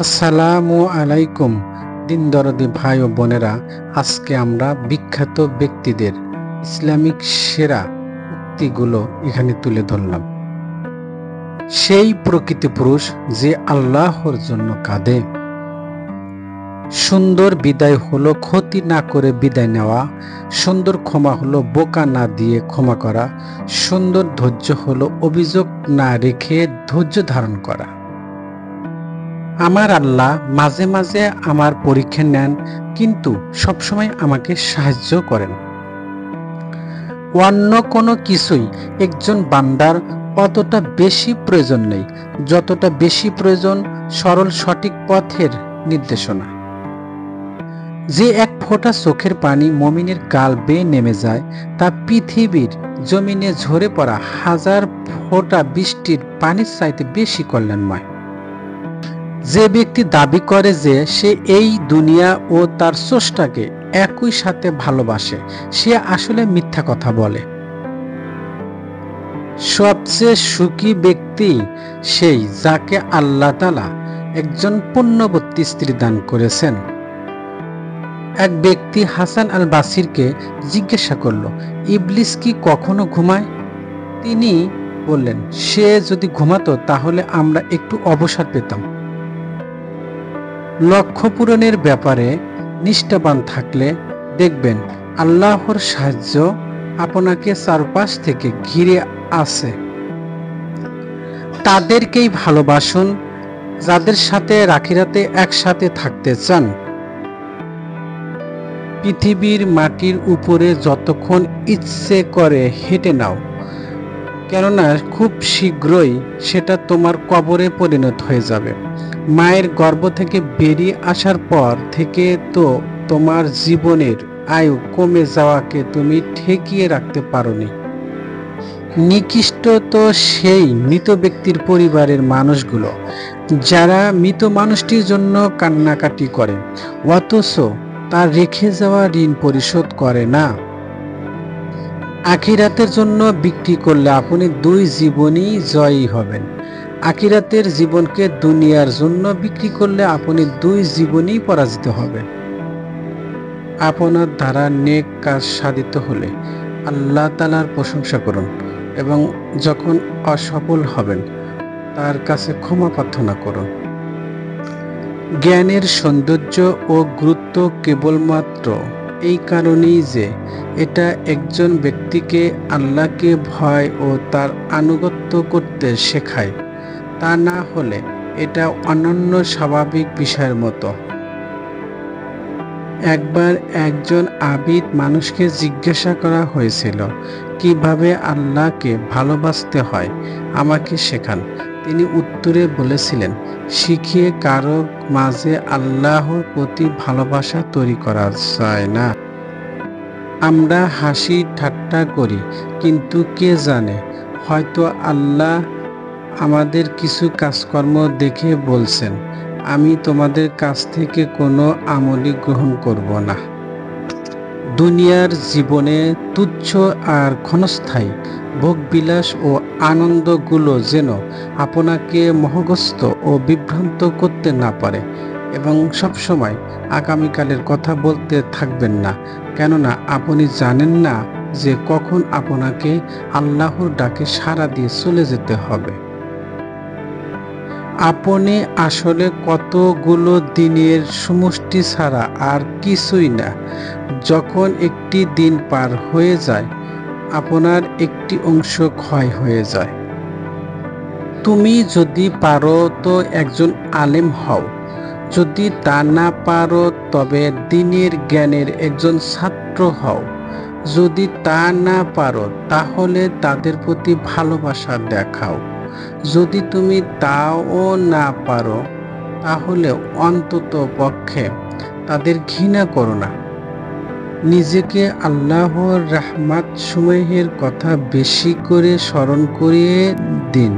আসসালামু আলাইকুম দিন দরদি ভাই ও বোনেরা, আজকে আমরা বিখ্যাত ব্যক্তিদের ইসলামিক সেরা উক্তিগুলো এখানে তুলে ধরলাম। সেই প্রকৃতি পুরুষ যে আল্লাহর জন্য কাঁদে। সুন্দর বিদায় হলো ক্ষতি না করে বিদায় নেওয়া। সুন্দর ক্ষমা হলো বোকা না দিয়ে ক্ষমা করা। সুন্দর ধৈর্য হলো অভিযোগ না রেখে ধৈর্য ধারণ করা। আমার আল্লাহ মাঝে মাঝে আমার পরীক্ষা নেন, কিন্তু সবসময় আমাকে সাহায্য করেন। অন্য কোনো কিছুই একজন বান্দার অতটা বেশি প্রয়োজন নেই যতটা বেশি প্রয়োজন সরল সঠিক পথের নির্দেশনা। যে এক ফোঁটা চোখের পানি মুমিনের গাল বেয়ে নেমে যায়, তা পৃথিবীর জমিনে ঝরে পড়া হাজার ফোঁটা বৃষ্টির পানির চাইতে বেশি কল্যাণময়। যে ব্যক্তি দাবি করে যে সে এই দুনিয়া ও তার স্রষ্টাকে একই সাথে ভালোবাসে, সে আসলে মিথ্যা কথা বলে। সবচেয়ে সুখী ব্যক্তি সেই যাকে আল্লাহ তাআলা একজন পুণ্যবতী স্ত্রী দান করেছেন। এক ব্যক্তি হাসান আল বাসিরকে জিজ্ঞাসা করল, ইবলিস কি কখনো ঘুমায়? তিনি বললেন, সে যদি ঘুমাতো তাহলে আমরা একটু অবসর পেতাম। লক্ষ্য পূরণের ব্যাপারে নিষ্ঠাবান থাকলে দেখবেন আল্লাহর সাহায্য আপনাকে চারপাশ থেকে ঘিরে আছে। তাদেরকেই ভালোবাসুন যাদের সাথে আখিরাতে একসাথে থাকতে চান। পৃথিবীর মাটির উপরে যতক্ষণ ইচ্ছে করে হেঁটে নাও, কেননা খুব শীঘ্রই সেটা তোমার কবরে পরিণত হয়ে যাবে। মায়ের গর্ভ থেকে বেরিয়ে আসার পর থেকে তো তোমার জীবনের আয়ু কমে যাওয়াকে তুমি ঠেকিয়ে রাখতে পারোনি। নিকৃষ্ট তো সেই মৃত ব্যক্তির পরিবারের মানুষগুলো যারা মৃত মানুষটির জন্য কান্নাকাটি করে, অথচ তার রেখে যাওয়া ঋণ পরিশোধ করে না। আখিরাতের জন্য বিক্রি করলে আপনি দুই জীবনই জয়ী হবেন। আখিরাতের জীবনকে দুনিয়ার জন্য বিক্রি করলে আপনি দুই জীবনই পরাজিত হবেন। আপনার দ্বারা নেক কাজ সাধিত হলে আল্লাহ তাআলার প্রশংসা করুন এবং যখন অসফল হবেন তার কাছে ক্ষমা প্রার্থনা করুন। জ্ঞানের সৌন্দর্য ও গুরুত্ব কেবলমাত্র এই কারণেই যে এটা একজন ব্যক্তিকে আল্লাহকে ভয় ও তার আনুগত্য করতে শেখায়। তা না হলে এটা অনন্য স্বাভাবিক বিষয়ের মতো। একবার একজন আবিদ মানুষকে জিজ্ঞাসা করা হয়েছিল, কিভাবে আল্লাহকে ভালোবাসতে হয় আমাকে শেখান। তিনি উত্তরে বলেছিলেন, শিখিয়ে কারো মাঝে আল্লাহর প্রতি ভালোবাসা তৈরি করা যায় না। আমরা হাসি ঠাট্টা করি, কিন্তু কে জানে হয়তো আল্লাহ আমাদের কিছু কাজকর্ম দেখে বলছেন, আমি তোমাদের কাছ থেকে কোনো আমলই গ্রহণ করব না। দুনিয়ার জীবনে তুচ্ছ আর ক্ষণস্থায়ী ভোগবিলাস ও আনন্দগুলো যেন আপনাকে মোহগ্রস্ত ও বিভ্রান্ত করতে না পারে, এবং সবসময় আগামীকালের কথা বলতে থাকবেন না, কেননা আপনি জানেন না যে কখন আপনাকে আল্লাহর ডাকে সাড়া দিয়ে চলে যেতে হবে। আপনি আসলে কতগুলো দিনের সমষ্টি ছাড়া আর কিছুই না। যখন একটি দিন পার হয়ে যায়, আপনার একটি অংশ ক্ষয় হয়ে যায়। তুমি যদি পারো তো একজন আলেম হও, যদি তা না পারো তবে দ্বীনের জ্ঞানের একজন ছাত্র হও। যদি তা না পারো তাহলে তাদের প্রতি ভালোবাসা দেখাও। যদি তুমি তাও না পারো তাহলে অন্তত পক্ষে তাদের ঘৃণা করো না। নিজেকে আল্লাহর রহমত সমূহের কথা বেশি করে স্মরণ করিয়ে দিন,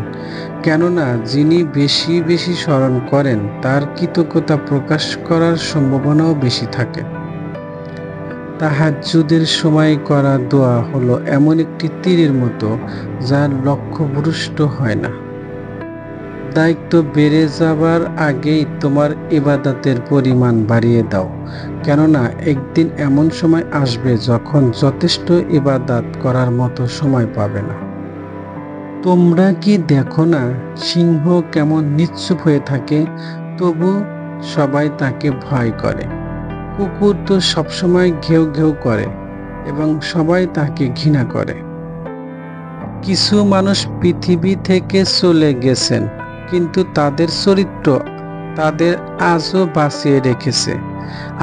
কেননা যিনি বেশি বেশি স্মরণ করেন তার কৃতজ্ঞতা প্রকাশ করার সম্ভাবনাও বেশি থাকে। তাহাজ্জুদের সময় করা দোয়া হলো এমন একটি তীরের মতো যা লক্ষ্যভ্রষ্ট হয় না। দায়িত্ব বেড়ে যাবার আগেই তোমার ইবাদতের পরিমাণ বাড়িয়ে দাও, কেননা একদিন এমন সময় আসবে যখন যথেষ্ট ইবাদত করার মতো সময় পাবে না। তোমরা কি দেখো না সিংহ কেমন নিশ্চুপ হয়ে থাকে, তবু সবাই তাকে ভয় করে। কুকুর তো সবসময় ঘেউ ঘেউ করে এবং সবাই তাকে ঘৃণা করে। কিছু মানুষ পৃথিবী থেকে চলে গেছেন, কিন্তু তাদের চরিত্র তাদের আজও বাঁচিয়ে রেখেছে।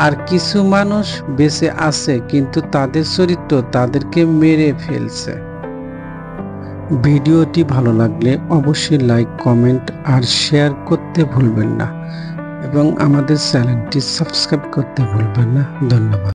আর কিছু মানুষ বেঁচে আছে, কিন্তু তাদের চরিত্র তাদেরকে মেরে ফেলছে। ভিডিওটি ভালো লাগলে অবশ্যই লাইক, কমেন্ট আর শেয়ার করতে ভুলবেন না এবং আমাদের চ্যানেলটি সাবস্ক্রাইব করতে ভুলবেন না। ধন্যবাদ।